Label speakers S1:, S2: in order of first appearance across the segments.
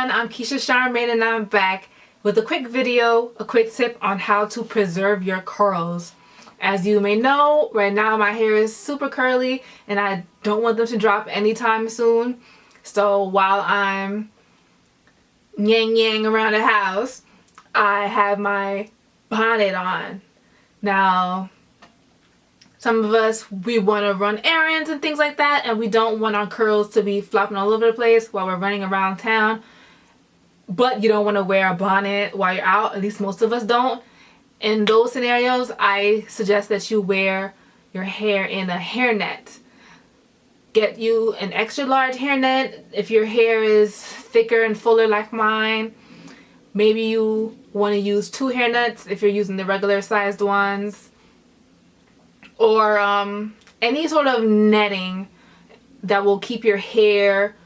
S1: everyone, I'm Keisha Charmaine and I'm back with a quick video, a quick tip on how to preserve your curls. As you may know, right now my hair is super curly and I don't want them to drop anytime soon. So while I'm yang around the house, I have my bonnet on. Now, some of us, we want to run errands and things like that, and we don't want our curls to be flopping all over the place while we're running around town. But you don't want to wear a bonnet while you're out, at least most of us don't. In those scenarios, I suggest that you wear your hair in a hairnet. Get you an extra large hairnet if your hair is thicker and fuller like mine. Maybe you want to use 2 hairnets if you're using the regular sized ones. Or any sort of netting that will keep your hair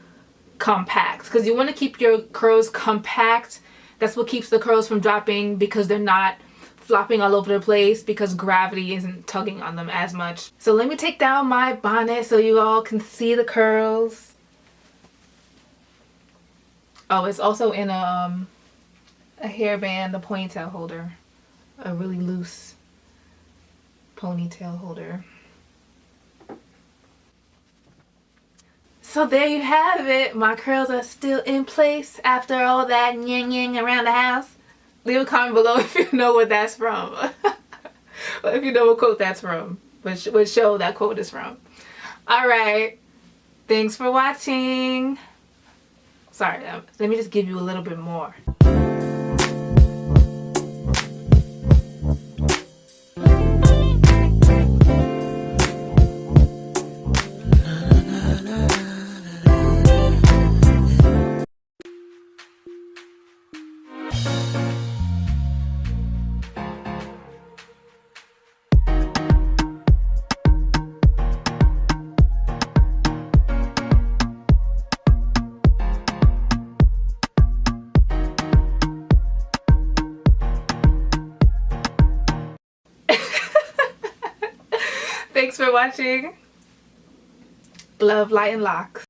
S1: compact, because you want to keep your curls compact. That's what keeps the curls from dropping, because they're not flopping all over the place because gravity isn't tugging on them as much. So let me take down my bonnet so you all can see the curls. Oh, it's also in a hairband, a ponytail holder, a really loose ponytail holder. So there you have it. My curls are still in place after all that yang around the house. Leave a comment below if you know what that's from. Or if you know what quote that's from, which show that quote is from. Alright, thanks for watching. Sorry, let me just give you a little bit more. Thanks for watching. Love, light, and locks.